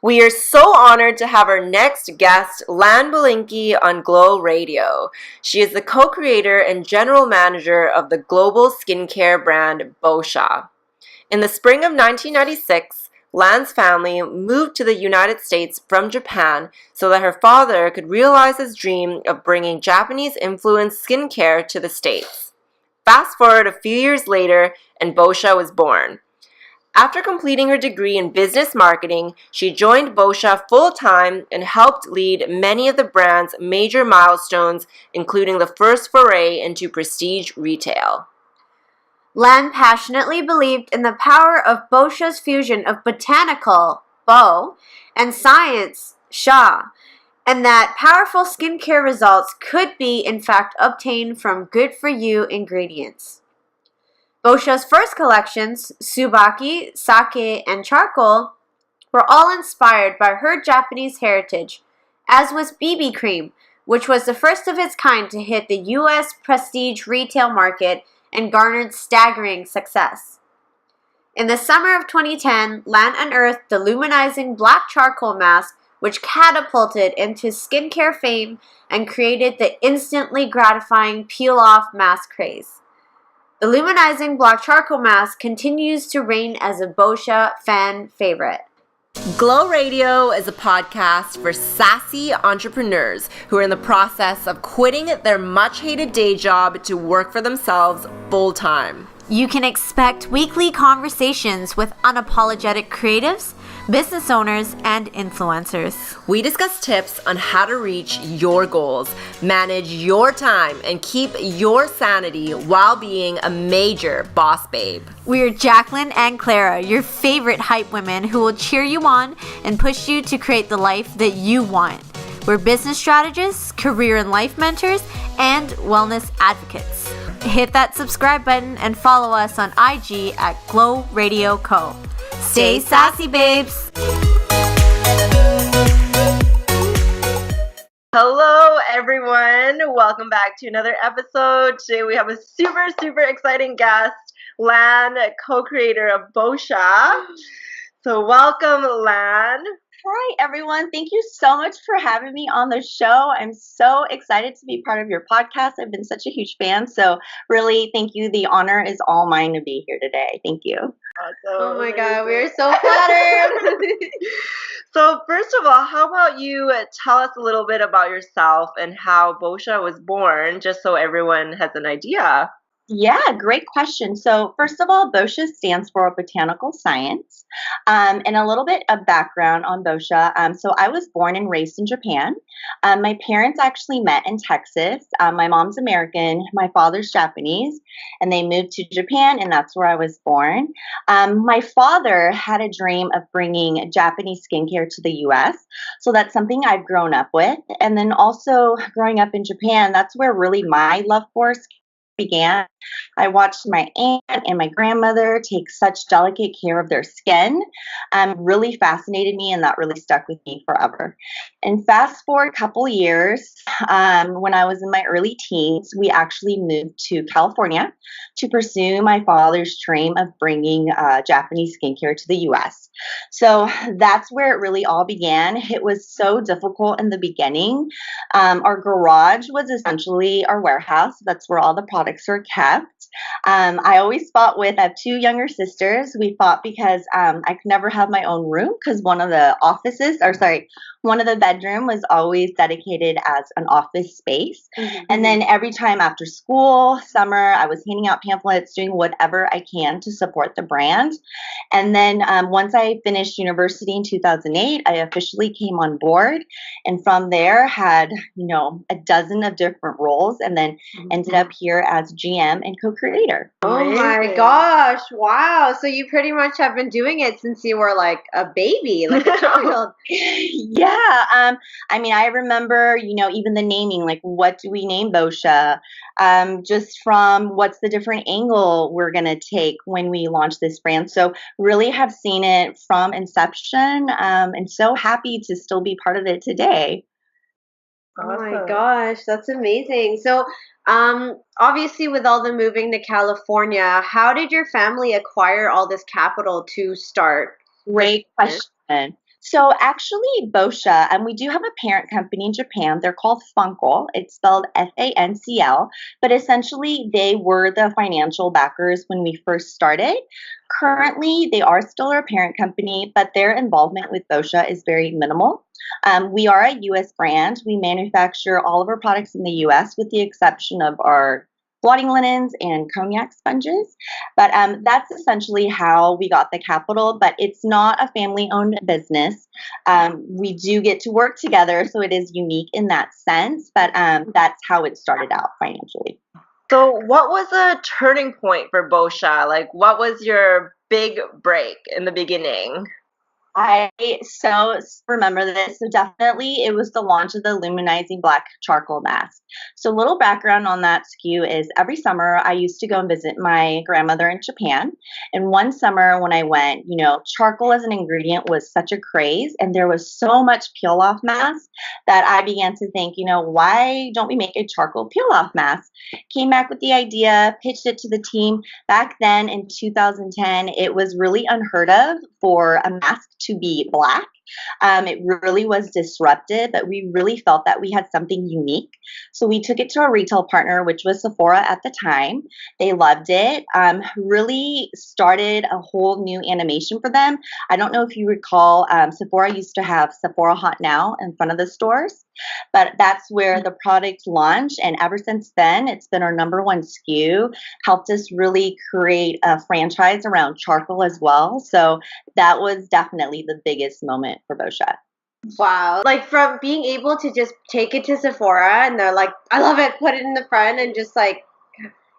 We are so honored to have our next guest, Lan Belinky, on Glow Radio. She is the co-creator and general manager of the global skincare brand Boscia. In the spring of 1996, Lan's family moved to the United States from Japan so that her father could realize his dream of bringing Japanese-influenced skincare to the States. Fast forward a few years later, and Boscia was born. After completing her degree in business marketing, she joined Boscia full-time and helped lead many of the brand's major milestones, including the first foray into prestige retail. Lan passionately believed in the power of Boscia's fusion of botanical, bo, and science, sha, and that powerful skincare results could be, in fact, obtained from good-for-you ingredients. Boscia's first collections, Tsubaki, Sake, and Charcoal, were all inspired by her Japanese heritage, as was BB Cream, which was the first of its kind to hit the U.S. prestige retail market and garnered staggering success. In the summer of 2010, Lan unearthed the LUMINIZING Black Charcoal mask, which catapulted into skincare fame and created the instantly gratifying peel-off mask craze. The LUMINIZING Black Charcoal mask continues to reign as a Boscia fan favorite. Glow Radio is a podcast for sassy entrepreneurs who are in the process of quitting their much-hated day job to work for themselves full-time. You can expect weekly conversations with unapologetic creatives, business owners, and influencers. We discuss tips on how to reach your goals, manage your time, and keep your sanity while being a major boss babe. We're Jacqueline and Clara, your favorite hype women who will cheer you on and push you to create the life that you want. We're business strategists, career and life mentors, and wellness advocates. Hit that subscribe button and follow us on IG at Glow Radio Co. Stay sassy, babes! Hello, everyone. Welcome back to another episode. Today we have a super exciting guest, Lan, co-creator of Boscia. So welcome, Lan. Hi, everyone. Thank you so much for having me on the show. I'm so excited to be part of your podcast. I've been such a huge fan. So really, thank you. The honor is all mine to be here today. Thank you. Awesome. Oh my God, we're so flattered. So first of all, how about you tell us a little bit about yourself and how Boscia was born, just so everyone has an idea. Yeah, great question. So first of all, Boscia stands for botanical science. And a little bit of background on Boscia. So I was born and raised in Japan. My parents actually met in Texas. My mom's American, my father's Japanese, and they moved to Japan, and that's where I was born. My father had a dream of bringing Japanese skincare to the U.S., so that's something I've grown up with. And then also growing up in Japan, that's where really my love for skincare began. I watched my aunt and my grandmother take such delicate care of their skin. Really fascinated me, and that really stuck with me forever. And fast forward a couple years, when I was in my early teens, we actually moved to California to pursue my father's dream of bringing Japanese skincare to the U.S. So that's where it really all began. It was so difficult in the beginning. Our garage was essentially our warehouse. That's where all the products are kept. I always fought with, I have two younger sisters. We fought because I could never have my own room because one of the bedroom was always dedicated as an office space. Mm-hmm. And then every time after school, summer, I was handing out pamphlets, doing whatever I can to support the brand. And then once I finished university in 2008, I officially came on board. And from there had, a dozen of different roles, and then ended up here as GM and co-creator. Oh my gosh. Wow. So you pretty much have been doing it since you were like a baby, like a child. Yeah. I remember, even the naming, like what do we name Boscia? Just from what's the different angle we're going to take when we launch this brand. So really have seen it from inception, and so happy to still be part of it today. Awesome. Oh my gosh, that's amazing. So obviously with all the moving to California, how did your family acquire all this capital to start? Great question. So actually, Boscia, and we do have a parent company in Japan. They're called Funkel. It's spelled Fancl, but essentially they were the financial backers when we first started. Currently, they are still our parent company, but their involvement with Boscia is very minimal. We are a U.S. brand. We manufacture all of our products in the U.S. with the exception of our blotting linens and cognac sponges. But that's essentially how we got the capital. But it's not a family-owned business. We do get to work together, so it is unique in that sense. But that's how it started out financially. So, what was a turning point for Boscia? Like, what was your big break in the beginning? I so remember this. So definitely it was the launch of the Luminizing Black Charcoal mask. So little background on that SKU is every summer I used to go and visit my grandmother in Japan. And one summer when I went, charcoal as an ingredient was such a craze and there was so much peel off mask that I began to think, why don't we make a charcoal peel off mask? Came back with the idea, pitched it to the team. Back then in 2010, it was really unheard of for a mask to be black. It really was disruptive, but we really felt that we had something unique. So we took it to a retail partner, which was Sephora at the time. They loved it. Really started a whole new animation for them. I don't know if you recall, Sephora used to have Sephora Hot Now in front of the stores, but that's where the product launched. And ever since then, it's been our number one SKU, helped us really create a franchise around charcoal as well. So that was definitely the biggest moment for Boscia. Wow. Like from being able to just take it to Sephora and they're like, I love it, put it in the front and just like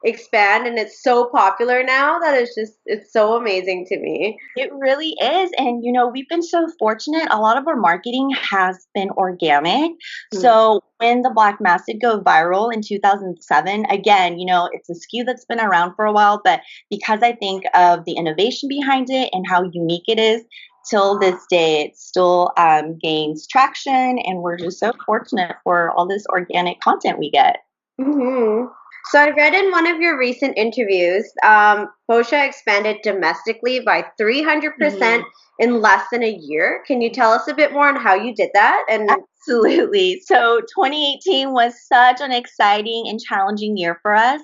expand, and it's so popular now that it's so amazing to me. It really is. And, we've been so fortunate. A lot of our marketing has been organic. So when the Black Mask did go viral in 2007, again, it's a SKU that's been around for a while, but because I think of the innovation behind it and how unique it is, till this day, it still gains traction. And we're just so fortunate for all this organic content we get. Mm-hmm. So I read in one of your recent interviews, Boscia expanded domestically by 300% in less than a year. Can you tell us a bit more on how you did that? And Absolutely. So 2018 was such an exciting and challenging year for us.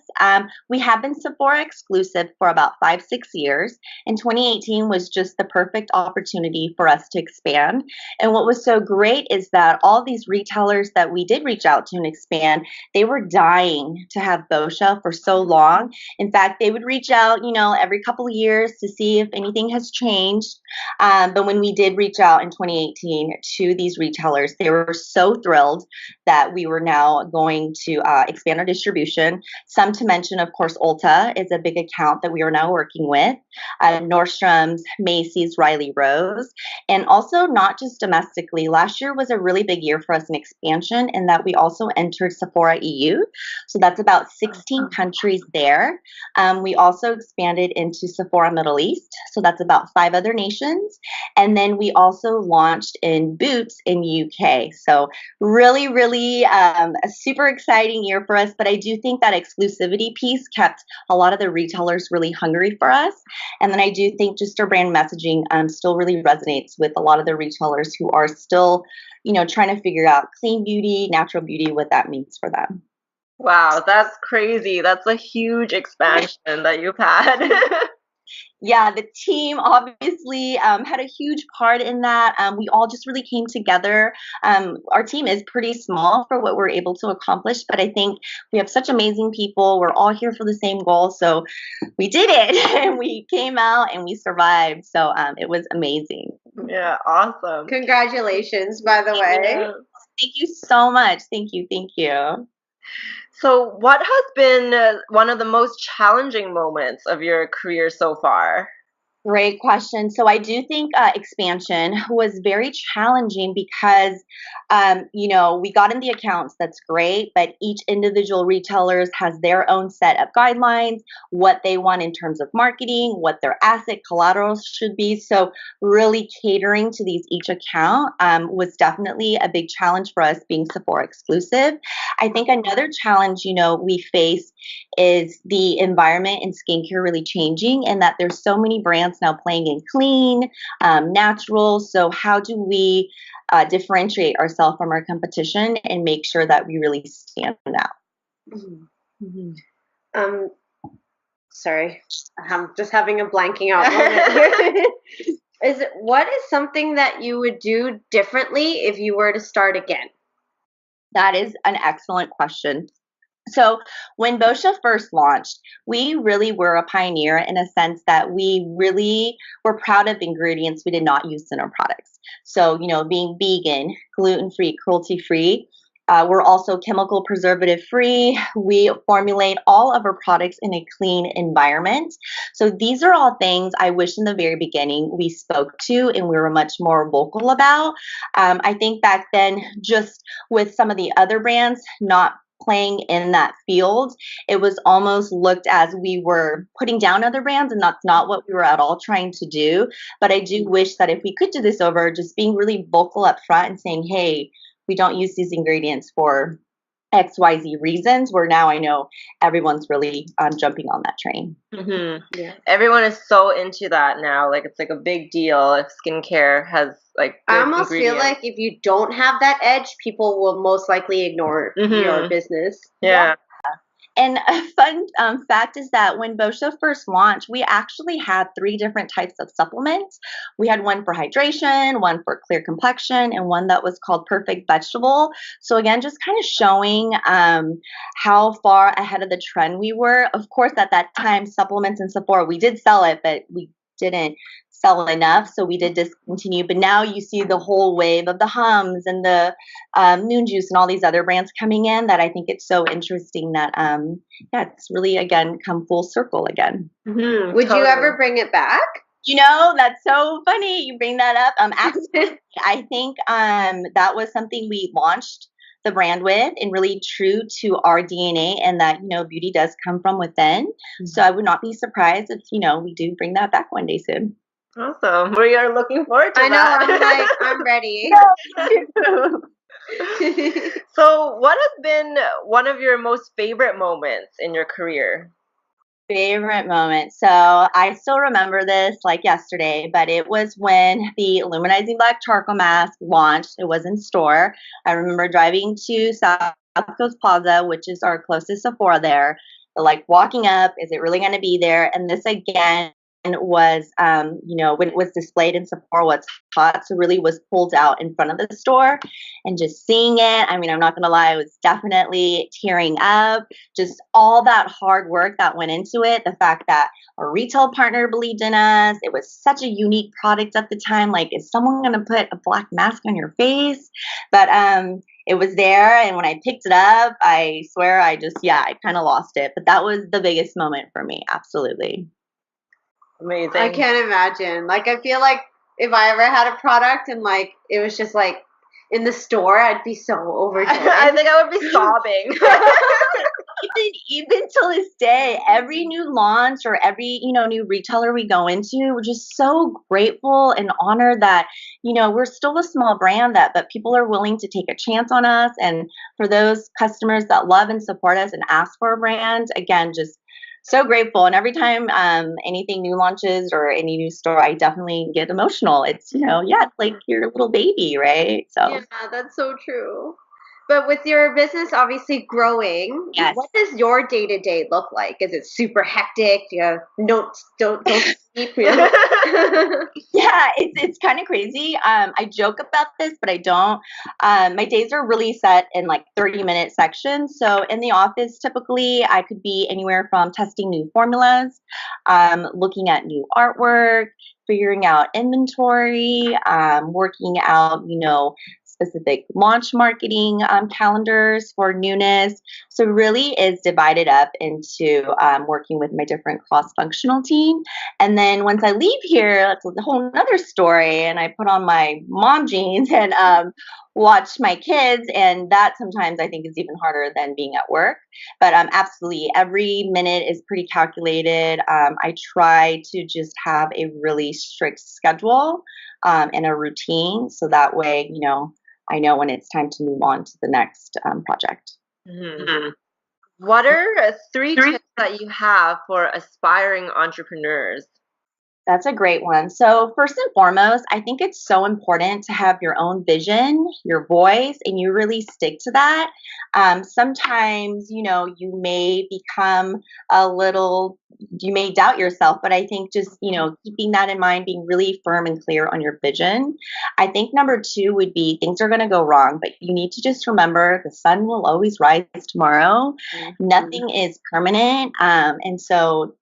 We have been Sephora exclusive for about 5-6 years, and 2018 was just the perfect opportunity for us to expand. And what was so great is that all these retailers that we did reach out to and expand, they were dying to have Boscia for so long. In fact, they would reach out, every couple of years to see if anything has changed. But when we did reach out in 2018 to these retailers, they were so thrilled that we were now going to expand our distribution. Some to mention, of course, Ulta is a big account that we are now working with. Nordstrom's, Macy's, Riley Rose, and also not just domestically. Last year was a really big year for us in expansion in that we also entered Sephora EU. So that's about 16 countries there. We also expanded into Sephora Middle East. So that's about 5 other nations. And then we also launched in Boots in UK. So really, really a super exciting year for us. But I do think that exclusivity piece kept a lot of the retailers really hungry for us. And then I do think just our brand messaging still really resonates with a lot of the retailers who are still, trying to figure out clean beauty, natural beauty, what that means for them. Wow, that's crazy. That's a huge expansion that you've had. Yeah, the team obviously had a huge part in that. We all just really came together. Our team is pretty small for what we're able to accomplish, but I think we have such amazing people. We're all here for the same goal. So we did it and we came out and we survived. So it was amazing. Yeah, awesome. congratulations, by the way. Yeah. Thank you so much. Thank you. Thank you. So, what has been one of the most challenging moments of your career so far? Great question. So I do think expansion was very challenging because, we got in the accounts. That's great, but each individual retailers has their own set of guidelines, what they want in terms of marketing, what their asset collaterals should be. So really catering to each account was definitely a big challenge for us being Sephora exclusive. I think another challenge, we face is the environment in skincare really changing, and that there's so many brands brands now playing in clean, natural. So how do we differentiate ourselves from our competition and make sure that we really stand out? Sorry, I'm just having a blanking out moment here. What is something that you would do differently if you were to start again? That is an excellent question. So when Boscia first launched, we really were a pioneer in a sense that we really were proud of ingredients we did not use in our products. So, being vegan, gluten-free, cruelty-free. We're also chemical preservative free. We formulate all of our products in a clean environment. So these are all things I wish in the very beginning we spoke to and we were much more vocal about. I think back then, just with some of the other brands not playing in that field, it was almost looked as we were putting down other brands, and that's not what we were at all trying to do. But I do wish that if we could do this over, just being really vocal up front and saying, hey, we don't use these ingredients for XYZ reasons, where now I know everyone's really jumping on that train. Yeah. Everyone is so into that now. Like, it's like a big deal if skincare has like I almost feel like if you don't have that edge, people will most likely ignore your business. Yeah. And a fun fact is that when Boscia first launched, we actually had 3 different types of supplements. We had one for hydration, one for clear complexion, and one that was called Perfect Vegetable. So again, just kind of showing how far ahead of the trend we were. Of course, at that time, supplements in Sephora, we did sell it, but we didn't sell enough, so we did discontinue. But now you see the whole wave of the Hums and the Moon Juice and all these other brands coming in, that I think it's so interesting that it's really again come full circle again. Would you ever bring it back? That's so funny you bring that up. Absolutely. I think that was something we launched the brand with, and really true to our DNA, and that beauty does come from within. So I would not be surprised if we do bring that back one day soon. Awesome. We are looking forward to that. I know. I'm ready. So what has been one of your most favorite moments in your career? Favorite moment. So I still remember this like yesterday, but it was when the LUMINIZING Black Charcoal mask launched. It was in store. I remember driving to South Coast Plaza, which is our closest Sephora there. Like walking up, is it really going to be there? And this again was, when it was displayed in Sephora, what's hot, so really was pulled out in front of the store, and just seeing it, I mean, I'm not going to lie, I was definitely tearing up. Just all that hard work that went into it, the fact that a retail partner believed in us, it was such a unique product at the time. Like, is someone going to put a black mask on your face? But it was there, and when I picked it up, I swear I kind of lost it. But that was the biggest moment for me, absolutely. Amazing. I can't imagine. Like, I feel like if I ever had a product and like it was just like in the store, I'd be so overjoyed. I think I would be sobbing. Even till this day, every new launch or every new retailer we go into, we're just so grateful and honored that we're still a small brand but people are willing to take a chance on us. And for those customers that love and support us and ask for a brand, again, just so grateful. And every time anything new launches or any new store, I definitely get emotional. It's it's like your little baby, right? So yeah, that's so true. But with your business obviously growing, yes. What does your day-to-day look like? Is it super hectic? Do you have don't sleep? Yeah, it's kind of crazy. I joke about this, but I don't. My days are really set in like 30-minute sections. So in the office, typically I could be anywhere from testing new formulas, looking at new artwork, figuring out inventory, working out, specific launch marketing calendars for newness. So really is divided up into working with my different cross-functional team. And then once I leave here, that's a whole nother story. And I put on my mom jeans and watch my kids. And that sometimes I think is even harder than being at work. But absolutely, every minute is pretty calculated. I try to just have a really strict schedule and a routine. So that way, I know when it's time to move on to the next project. Mm-hmm. What are 3 tips that you have for aspiring entrepreneurs? That's a great one. So, first and foremost, I think it's so important to have your own vision, your voice, and you really stick to that. Sometimes, you may become a little, you may doubt yourself, but I think just, keeping that in mind, being really firm and clear on your vision. I think number two would be things are going to go wrong, but you need to just remember the sun will always rise tomorrow. Nothing is permanent. And so,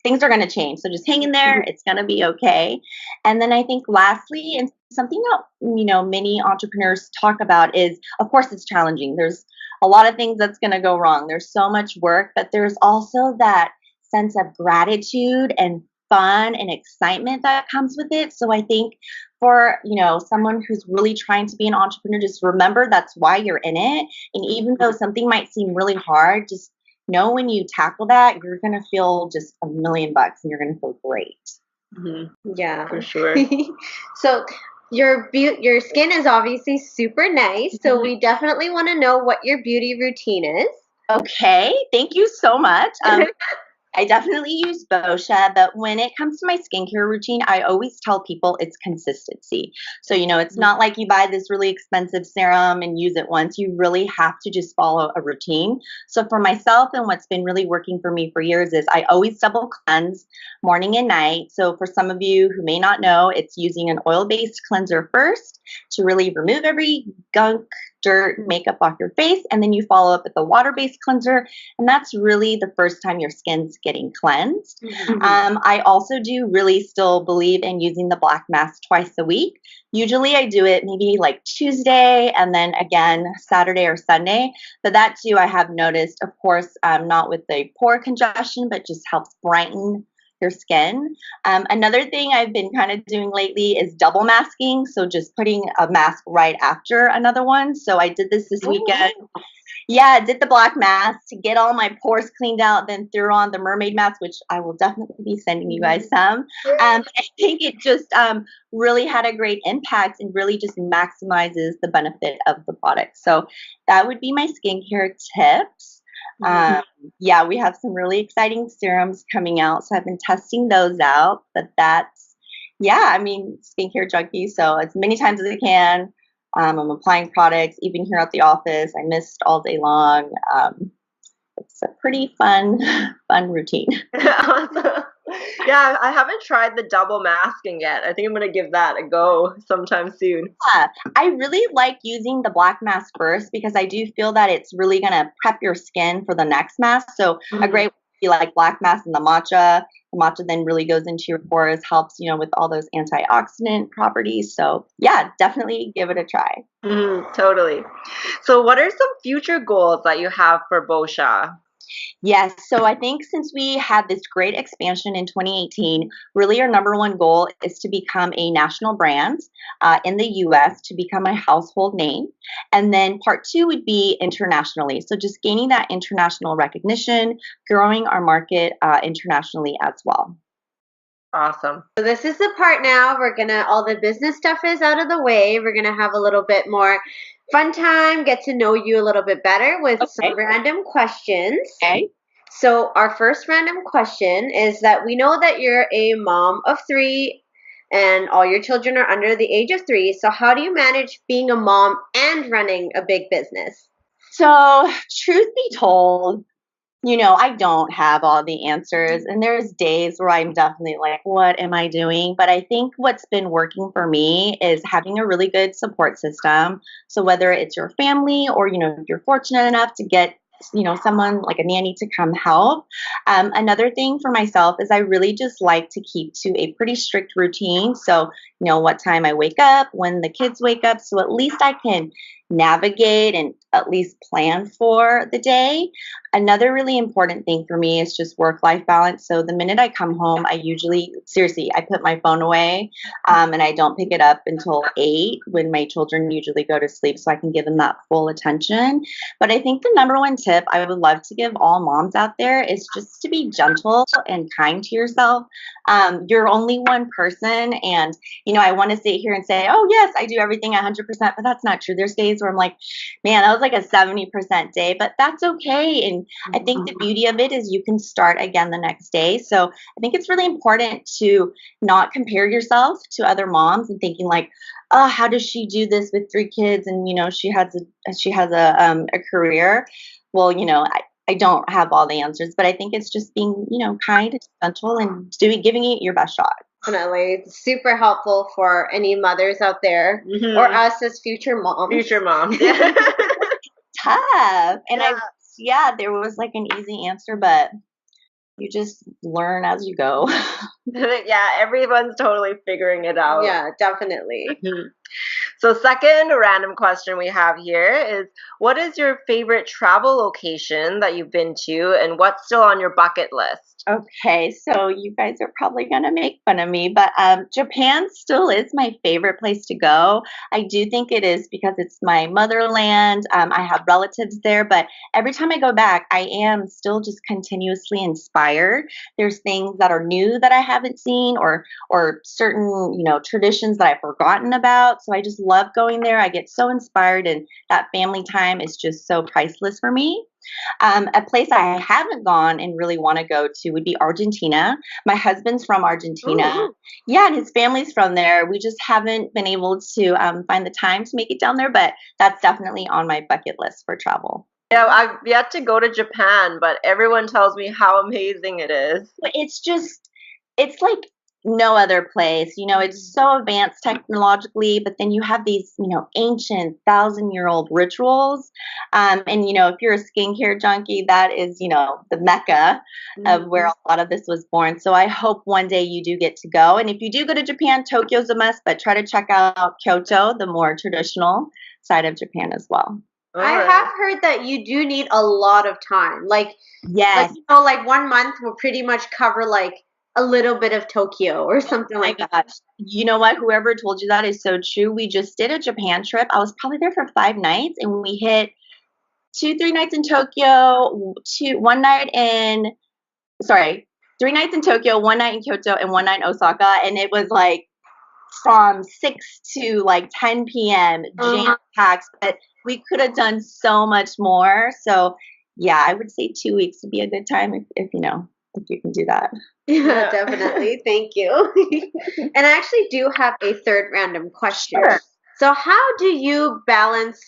things are going to change. So just hang in there. It's going to be okay. And then I think lastly, and something that, many entrepreneurs talk about is, of course, it's challenging. There's a lot of things that's going to go wrong. There's so much work, but there's also that sense of gratitude and fun and excitement that comes with it. So I think for, someone who's really trying to be an entrepreneur, just remember that's why you're in it. And even though something might seem really hard, just know when you tackle that, you're going to feel just $1,000,000 and you're going to feel great. Yeah, for sure. So your skin is obviously super nice. So we definitely want to know what your beauty routine is. Okay, thank you so much. I definitely use Boscia, but when it comes to my skincare routine, I always tell people it's consistency. So, it's not like you buy this really expensive serum and use it once. You really have to just follow a routine. So for myself, and what's been really working for me for years is I always double cleanse morning and night. So for some of you who may not know, it's using an oil-based cleanser first to really remove every gunk, dirt, makeup off your face, and then you follow up with a water-based cleanser, and that's really the first time your skin's getting cleansed. I also do really still believe in using the black mask twice a week. Usually I do it maybe like Tuesday and then again Saturday or Sunday, but that too I have noticed, of course, not with the pore congestion, but just helps brighten your skin. Another thing I've been kind of doing lately is double masking. So just putting a mask right after another one. So I did this weekend. Yeah, I did the black mask to get all my pores cleaned out, then threw on the mermaid mask, which I will definitely be sending you guys some. I think it just really had a great impact and really just maximizes the benefit of the product. So that would be my skincare tips. Yeah, we have some really exciting serums coming out, so I've been testing those out. But skincare junkie, so as many times as I can. I'm applying products, even here at the office. I mist all day long. It's a pretty fun routine. Awesome. Yeah, I haven't tried the double masking yet. I think I'm going to give that a go sometime soon. Yeah, I really like using the black mask first because I do feel that it's really going to prep your skin for the next mask. So a great way to be like black mask and the matcha. The matcha then really goes into your pores, helps, with all those antioxidant properties. So yeah, definitely give it a try. Totally. So what are some future goals that you have for Boscia? Yes. So I think since we had this great expansion in 2018, really our number one goal is to become a national brand in the US, to become a household name. And then part two would be internationally. So just gaining that international recognition, growing our market internationally as well. Awesome. So this is the part now all the business stuff is out of the way. We're going to have a little bit more fun time, get to know you a little bit better with some random questions. Okay. So our first random question is that we know that you're a mom of 3 and all your children are under the age of 3. So how do you manage being a mom and running a big business? So truth be told, I don't have all the answers, and there's days where I'm definitely like, what am I doing? But I think what's been working for me is having a really good support system. So whether it's your family or, if you're fortunate enough to get someone like a nanny to come help. Another thing for myself is I really just like to keep to a pretty strict routine. So, what time I wake up, when the kids wake up, so at least I can navigate and at least plan for the day. Another really important thing for me is just work-life balance. So the minute I come home, I put my phone away and I don't pick it up until 8 when my children usually go to sleep, so I can give them that full attention. But I think the number one tip I would love to give all moms out there is just to be gentle and kind to yourself. You're only one person, and I want to sit here and say, oh yes, I do everything 100%, but that's not true. There's days days where I'm like, man, that was like a 70% day, but that's okay. And I think the beauty of it is you can start again the next day. So I think it's really important to not compare yourself to other moms and thinking like, oh, how does she do this with 3 kids? And, she has a career. Well, I don't have all the answers, but I think it's just being, kind and gentle and giving it your best shot. Definitely. It's super helpful for any mothers out there or us as future moms. Future moms. Tough. And there was like an easy answer, but you just learn as you go. Yeah, everyone's totally figuring it out. Yeah, definitely. So second random question we have here is, what is your favorite travel location that you've been to and what's still on your bucket list? Okay, so you guys are probably going to make fun of me, but Japan still is my favorite place to go. I do think it is because it's my motherland. I have relatives there, but every time I go back, I am still just continuously inspired. There's things that are new that I haven't seen or certain, traditions that I've forgotten about. So I just love going there. I get so inspired, and that family time is just so priceless for me. A place I haven't gone and really want to go to would be Argentina. My husband's from Argentina. Ooh. Yeah, and his family's from there. We just haven't been able to find the time to make it down there, but that's definitely on my bucket list for travel. Yeah, I've yet to go to Japan, but everyone tells me how amazing it is. It's like no other place. It's so advanced technologically, but then you have these, ancient 1,000-year-old rituals. And, if you're a skincare junkie, that is, the mecca of where a lot of this was born. So I hope one day you do get to go. And if you do go to Japan, Tokyo's a must, but try to check out Kyoto, the more traditional side of Japan as well. I have heard that you do need a lot of time. Yes. Like 1 month will pretty much cover like a little bit of Tokyo or something like that. You know what? Whoever told you that is so true. We just did a Japan trip. I was probably there for 5 nights, and we hit 3 nights in Tokyo, 3 nights in Tokyo, 1 night in Kyoto, and 1 night in Osaka. And it was like from 6 to like 10 p.m. jam-packed, but we could have done so much more. So yeah, I would say 2 weeks would be a good time if you can do that. Yeah, definitely. Thank you. And I actually do have a third random question. Sure. So how do you balance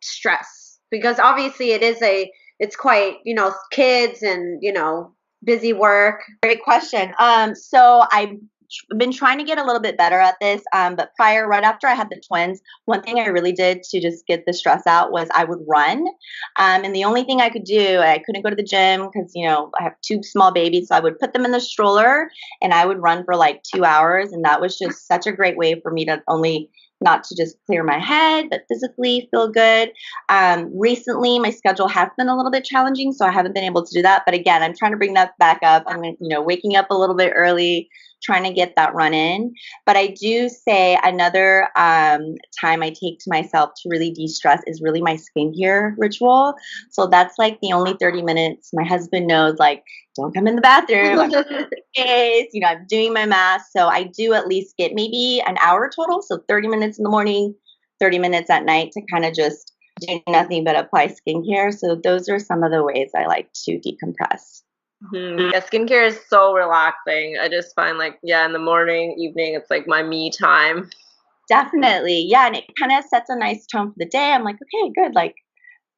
stress? Because obviously it's quite, kids and, busy work. Great question. So I've been trying to get a little bit better at this. But right after I had the twins, one thing I really did to just get the stress out was I would run. And the only thing I could do, I couldn't go to the gym because, I have 2 small babies. So I would put them in the stroller and I would run for like 2 hours. And that was just such a great way for me to not to just clear my head, but physically feel good. Recently, my schedule has been a little bit challenging, so I haven't been able to do that. But again, I'm trying to bring that back up. I'm, waking up a little bit early, trying to get that run in. But I do say another time I take to myself to really de-stress is really my skincare ritual. So that's like the only 30 minutes. My husband knows, like, don't come in the bathroom. I'm doing my mask. So I do at least get maybe an hour total. So 30 minutes in the morning, 30 minutes at night to kind of just do nothing but apply skincare. So those are some of the ways I like to decompress. Yeah, skincare is so relaxing. I just find in the morning, evening, it's like my me time. Definitely. Yeah. And it kind of sets a nice tone for the day. I'm like, okay, good. Like,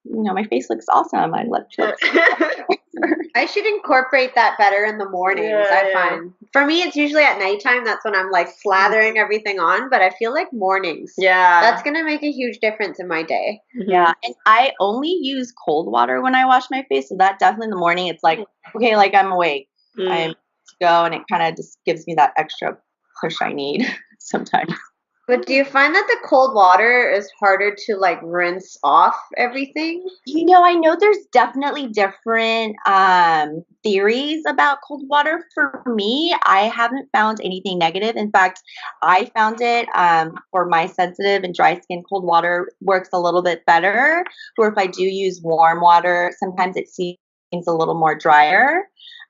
my face looks awesome. My lips look I should incorporate that better in the mornings, I find. For me, it's usually at nighttime. That's when I'm like slathering everything on, but I feel like mornings. Yeah. That's going to make a huge difference in my day. Yeah. And I only use cold water when I wash my face. So that definitely in the morning, it's like, okay, like I'm awake. I'm to go. And it kind of just gives me that extra push I need sometimes. But do you find that the cold water is harder to like rinse off everything? I know there's definitely different theories about cold water. For me, I haven't found anything negative. In fact, I found it for my sensitive and dry skin, cold water works a little bit better. Or if I do use warm water, sometimes it seems a little more drier.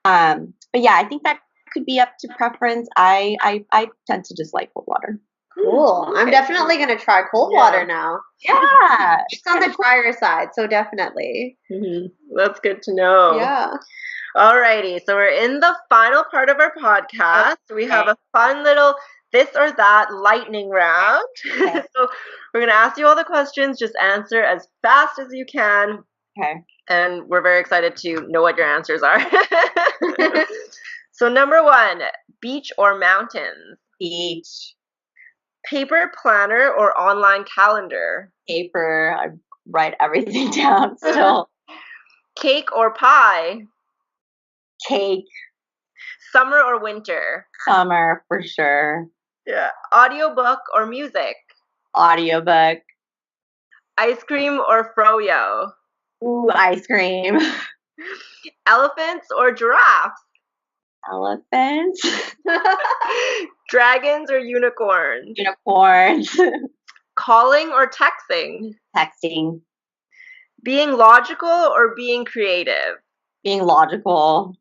But yeah, I think that could be up to preference. I tend to just like cold water. Cool. I'm Okay. definitely going to try cold Yeah. water now. Yeah. It's on the drier side, so definitely. That's good to know. Yeah. Alrighty, so we're in the final part of our podcast. We have a fun little this or that lightning round. Okay. So we're going to ask you all the questions. Just answer as fast as you can. Okay. And we're very excited to know what your answers are. So number 1, beach or mountains? Beach, Paper planner or online calendar? paper, I write everything down still. Cake or pie? Cake, Summer or winter? summer for sure. Yeah. Audiobook or music? Audiobook. Ice cream or froyo? Ooh, ice cream. Elephants or giraffes? Elephants. Dragons or unicorns? Unicorns. Calling or texting? Texting. Being logical or being creative? Being logical.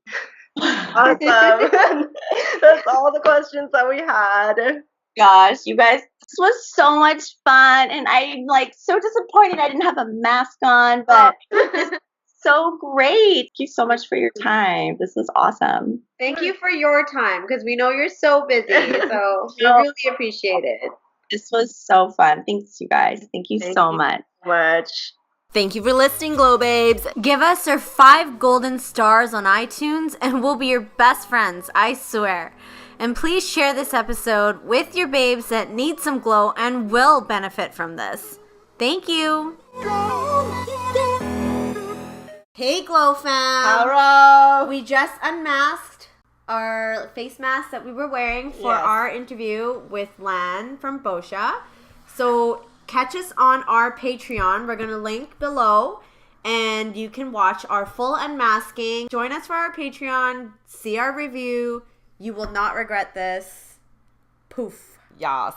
Awesome. That's all the questions that we had. Gosh, you guys, this was so much fun. And I'm like so disappointed I didn't have a mask on, but it's so great. Thank you so much for your time. This was awesome. Thank you for your time, because we know you're so busy. So we No. really appreciate it. This was so fun. Thanks, you guys. Thank you so much. Much. Thank you for listening, Glow Babes. Give us your 5 golden stars on iTunes and we'll be your best friends, I swear. And please share this episode with your babes that need some glow and will benefit from this. Thank you. Hey, Glow fam. Hello. We just unmasked our face masks that we were wearing for Yes. our interview with Lan from Boscia. So catch us on our Patreon. We're going to link below and you can watch our full unmasking. Join us for our Patreon. See our review. You will not regret this. Poof. Yas.